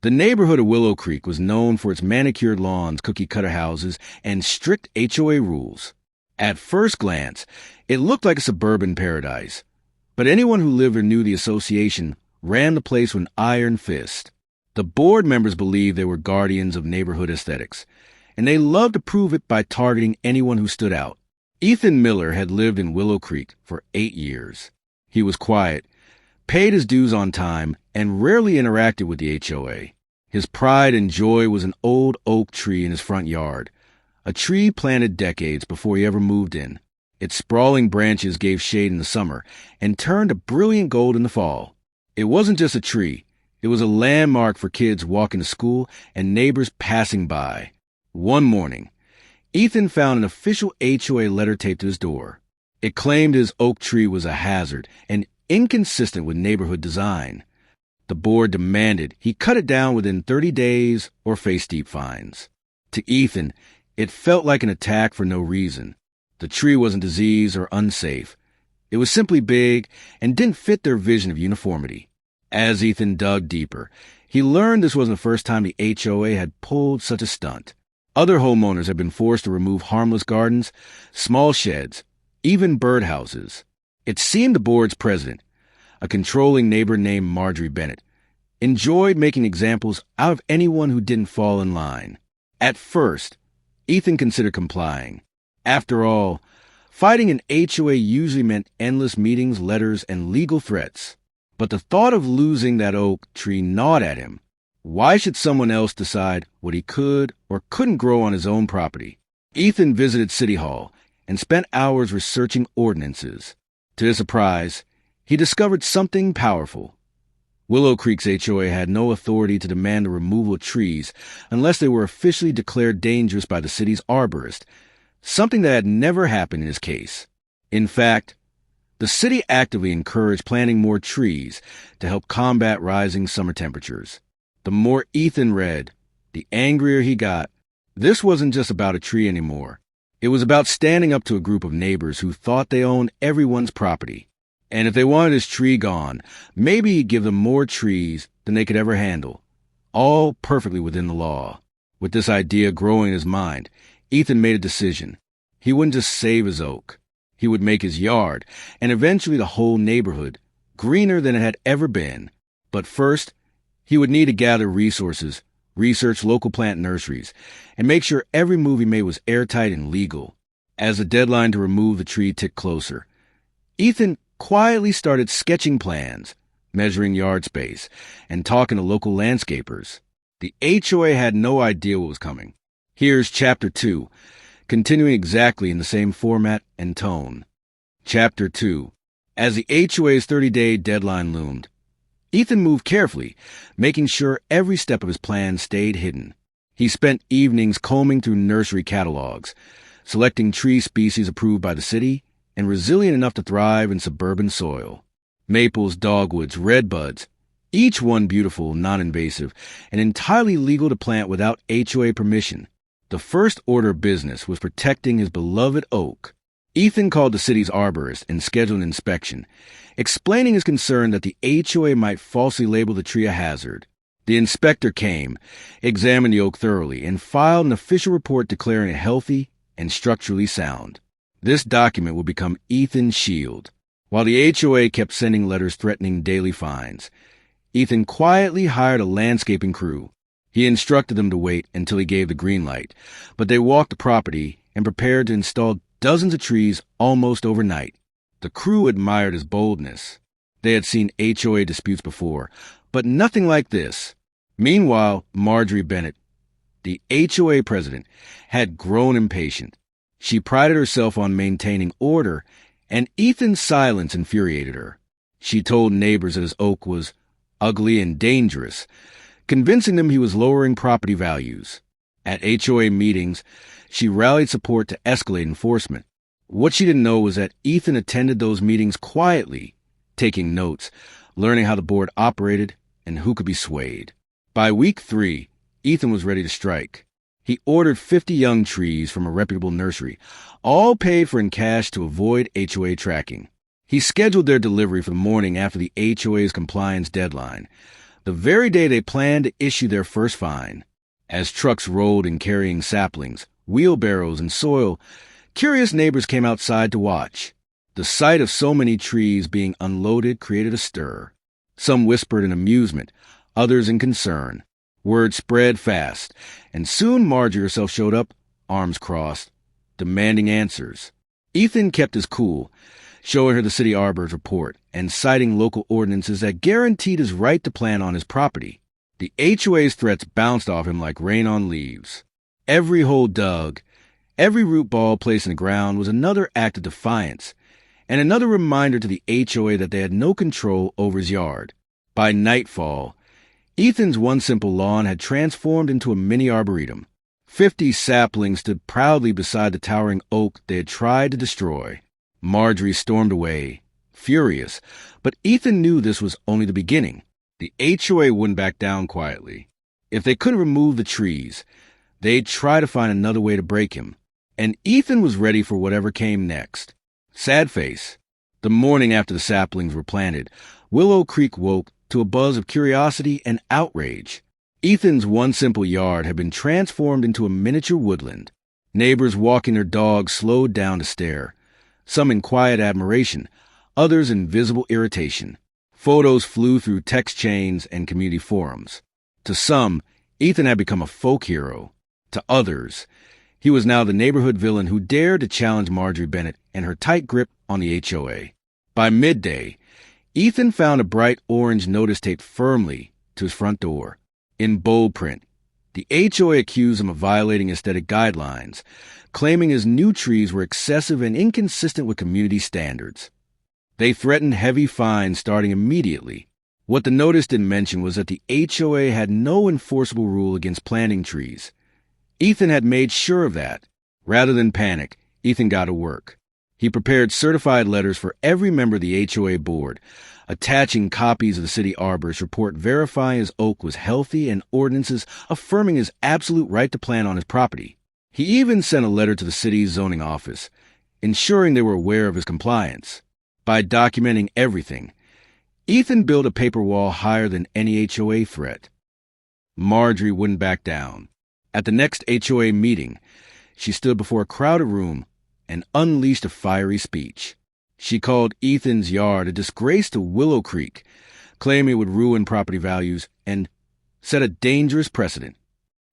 The neighborhood of Willow Creek was known for its manicured lawns, cookie-cutter houses, and strict HOA rules. At first glance, it looked like a suburban paradise, but anyone who lived or knew the association ran the place with an iron fist. The board members believed they were guardians of neighborhood aesthetics, and they loved to prove it by targeting anyone who stood out. Ethan Miller had lived in Willow Creek for 8 years. He was quiet, paid his dues on time, and rarely interacted with the HOA. His pride and joy was an old oak tree in his front yard, a tree planted decades before he ever moved in. Its sprawling branches gave shade in the summer and turned a brilliant gold in the fall. It wasn't just a tree. It was a landmark for kids walking to school and neighbors passing by. One morning, Ethan found an official HOA letter taped to his door. It claimed his oak tree was a hazard and inconsistent with neighborhood design. The board demanded he cut it down within 30 days or face steep fines. To Ethan, it felt like an attack for no reason. The tree wasn't diseased or unsafe. It was simply big and didn't fit their vision of uniformity. As Ethan dug deeper, he learned this wasn't the first time the HOA had pulled such a stunt. Other homeowners had been forced to remove harmless gardens, small sheds, even birdhouses. It seemed the board's president, a controlling neighbor named Marjorie Bennett, enjoyed making examples out of anyone who didn't fall in line. At first, Ethan considered complying. After all, fighting an HOA usually meant endless meetings, letters, and legal threats. But the thought of losing that oak tree gnawed at him. Why should someone else decide what he could or couldn't grow on his own property? Ethan visited City Hall and spent hours researching ordinances. To his surprise, he discovered something powerful. Willow Creek's HOA had no authority to demand the removal of trees unless they were officially declared dangerous by the city's arborist, something that had never happened in his case. In fact, the city actively encouraged planting more trees to help combat rising summer temperatures. The more Ethan read, the angrier he got. This wasn't just about a tree anymore. It was about standing up to a group of neighbors who thought they owned everyone's property. And if they wanted his tree gone, maybe he'd give them more trees than they could ever handle, all perfectly within the law. With this idea growing in his mind, Ethan made a decision. He wouldn't just save his oak. He would make his yard, and eventually the whole neighborhood, greener than it had ever been. But first, he would need to gather resources, research local plant nurseries, and make sure every move he made was airtight and legal. As the deadline to remove the tree ticked closer, Ethan quietly started sketching plans, measuring yard space, and talking to local landscapers. The HOA had no idea what was coming. Here's Chapter 2, continuing exactly in the same format and tone. Chapter 2. As the HOA's 30-day deadline loomed, Ethan moved carefully, making sure every step of his plan stayed hidden. He spent evenings combing through nursery catalogs, selecting tree species approved by the city and resilient enough to thrive in suburban soil. Maples, dogwoods, redbuds, each one beautiful, non-invasive, and entirely legal to plant without HOA permission. The first order of business was protecting his beloved oak. Ethan called the city's arborist and scheduled an inspection, explaining his concern that the HOA might falsely label the tree a hazard. The inspector came, examined the oak thoroughly, and filed an official report declaring it healthy and structurally sound. This document would become Ethan's shield. While the HOA kept sending letters threatening daily fines, Ethan quietly hired a landscaping crew. He instructed them to wait until he gave the green light, but they walked the property and prepared to install dozens of trees almost overnight. The crew admired his boldness. They had seen HOA disputes before, but nothing like this. Meanwhile, Marjorie Bennett, the HOA president, had grown impatient. She prided herself on maintaining order, and Ethan's silence infuriated her. She told neighbors that his oak was ugly and dangerous, convincing them he was lowering property values. At HOA meetings, she rallied support to escalate enforcement. What she didn't know was that Ethan attended those meetings quietly, taking notes, learning how the board operated, and who could be swayed. By week 3, Ethan was ready to strike. He ordered 50 young trees from a reputable nursery, all paid for in cash to avoid HOA tracking. He scheduled their delivery for the morning after the HOA's compliance deadline, the very day they planned to issue their first fine. As trucks rolled in carrying saplings, wheelbarrows, and soil, curious neighbors came outside to watch. The sight of so many trees being unloaded created a stir. Some whispered in amusement, others in concern. Word spread fast, and soon Marjorie herself showed up, arms crossed, demanding answers. Ethan kept his cool, showing her the city arbor's report and citing local ordinances that guaranteed his right to plant on his property. The HOA's threats bounced off him like rain on leaves. Every hole dug, every root ball placed in the ground was another act of defiance, and another reminder to the HOA that they had no control over his yard. By nightfall, Ethan's one simple lawn had transformed into a mini arboretum. 50 saplings stood proudly beside the towering oak they had tried to destroy. Marjorie stormed away, furious, but Ethan knew this was only the beginning. The HOA wouldn't back down quietly. If they couldn't remove the trees, they'd try to find another way to break him, and Ethan was ready for whatever came next. Sad face. The morning after the saplings were planted, Willow Creek woke to a buzz of curiosity and outrage. Ethan's one simple yard had been transformed into a miniature woodland. Neighbors walking their dogs slowed down to stare, some in quiet admiration, others in visible irritation. Photos flew through text chains and community forums. To some, Ethan had become a folk hero. To others, he was now the neighborhood villain who dared to challenge Marjorie Bennett and her tight grip on the HOA. By midday, Ethan found a bright orange notice taped firmly to his front door. In bold print, the HOA accused him of violating aesthetic guidelines, claiming his new trees were excessive and inconsistent with community standards. They threatened heavy fines starting immediately. What the notice didn't mention was that the HOA had no enforceable rule against planting trees. Ethan had made sure of that. Rather than panic, Ethan got to work. He prepared certified letters for every member of the HOA board, attaching copies of the city arbor's report verifying his oak was healthy and ordinances affirming his absolute right to plant on his property. He even sent a letter to the city's zoning office, ensuring they were aware of his compliance. By documenting everything, Ethan built a paper wall higher than any HOA threat. Marjorie wouldn't back down. At the next HOA meeting, she stood before a crowded room and unleashed a fiery speech. She called Ethan's yard a disgrace to Willow Creek, claiming it would ruin property values and set a dangerous precedent.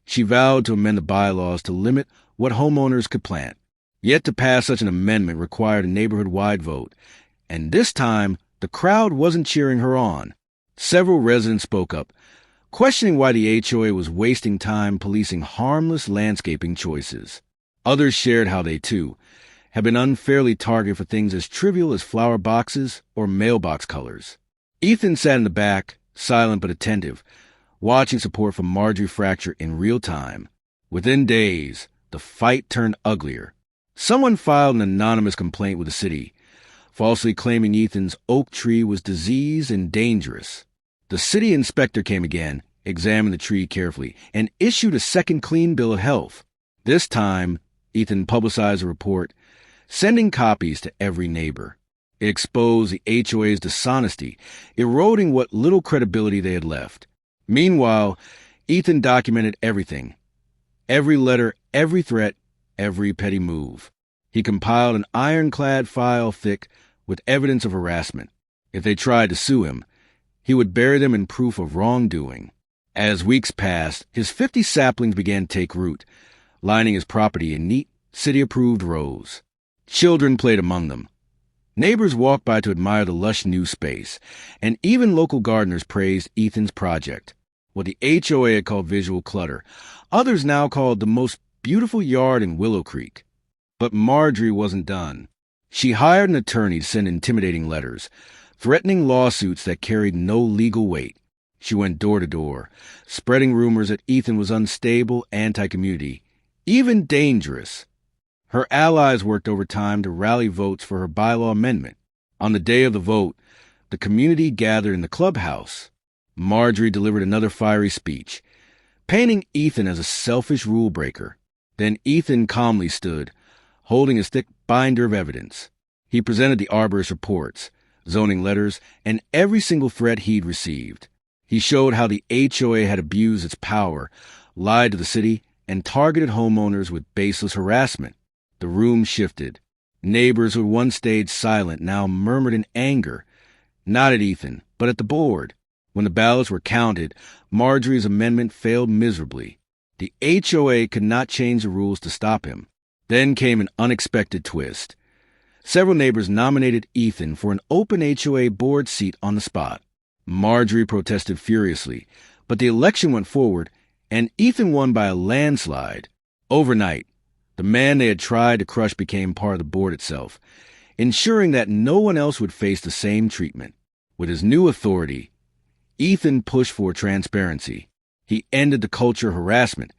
She vowed to amend the bylaws to limit what homeowners could plant. Yet to pass such an amendment required a neighborhood-wide vote, and this time the crowd wasn't cheering her on. Several residents spoke up, questioning why the HOA was wasting time policing harmless landscaping choices. Others shared how they, too, had been unfairly targeted for things as trivial as flower boxes or mailbox colors. Ethan sat in the back, silent but attentive, watching support for Marjorie fracture in real time. Within days, the fight turned uglier. Someone filed an anonymous complaint with the city, falsely claiming Ethan's oak tree was diseased and dangerous. The city inspector came again, examined the tree carefully, and issued a second clean bill of health. This time, Ethan publicized the report, sending copies to every neighbor. It exposed the HOA's dishonesty, eroding what little credibility they had left. Meanwhile, Ethan documented everything. Every letter, every threat, every petty move. He compiled an ironclad file thick with evidence of harassment. If they tried to sue him, he would bury them in proof of wrongdoing. As weeks passed, his 50 saplings began to take root, lining his property in neat, city-approved rows. Children played among them. Neighbors walked by to admire the lush new space, and even local gardeners praised Ethan's project. What the HOA had called visual clutter, others now called the most beautiful yard in Willow Creek. But Marjorie wasn't done. She hired an attorney to send intimidating letters, threatening lawsuits that carried no legal weight. She went door to door, spreading rumors that Ethan was unstable, anti-community, even dangerous. Her allies worked overtime to rally votes for her bylaw amendment. On the day of the vote, the community gathered in the clubhouse. Marjorie delivered another fiery speech, painting Ethan as a selfish rule breaker. Then Ethan calmly stood, holding his thick binder of evidence. He presented the arborist reports, zoning letters, and every single threat he'd received. He showed how the HOA had abused its power, lied to the city, and targeted homeowners with baseless harassment. The room shifted. Neighbors who once stayed silent now murmured in anger, not at Ethan, but at the board. When the ballots were counted, Marjorie's amendment failed miserably. The HOA could not change the rules to stop him. Then came an unexpected twist. Several neighbors nominated Ethan for an open HOA board seat on the spot. Marjorie protested furiously, but the election went forward, and Ethan won by a landslide. Overnight, the man they had tried to crush became part of the board itself, ensuring that no one else would face the same treatment. With his new authority, Ethan pushed for transparency. He ended the culture of harassment,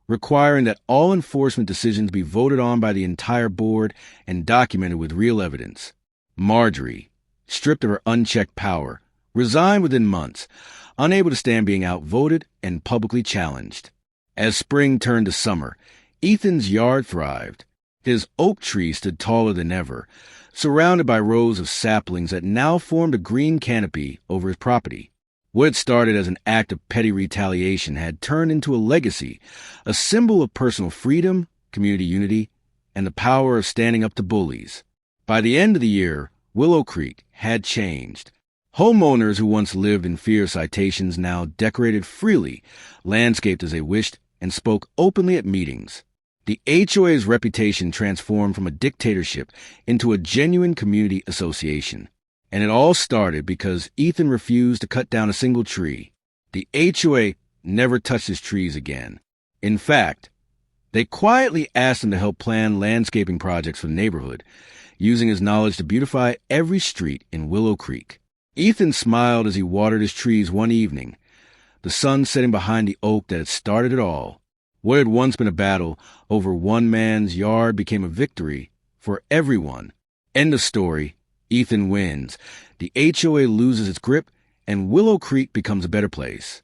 requiring that all enforcement decisions be voted on by the entire board and documented with real evidence. Marjorie, stripped of her unchecked power, resigned within months, unable to stand being outvoted and publicly challenged. As spring turned to summer, Ethan's yard thrived. His oak tree stood taller than ever, surrounded by rows of saplings that now formed a green canopy over his property. What had started as an act of petty retaliation had turned into a legacy, a symbol of personal freedom, community unity, and the power of standing up to bullies. By the end of the year, Willow Creek had changed. Homeowners who once lived in fear of citations now decorated freely, landscaped as they wished, and spoke openly at meetings. The HOA's reputation transformed from a dictatorship into a genuine community association. And it all started because Ethan refused to cut down a single tree. The HOA never touched his trees again. In fact, they quietly asked him to help plan landscaping projects for the neighborhood, using his knowledge to beautify every street in Willow Creek. Ethan smiled as he watered his trees one evening, the sun setting behind the oak that had started it all. What had once been a battle over one man's yard became a victory for everyone. End of story. Ethan wins. The HOA loses its grip, and Willow Creek becomes a better place.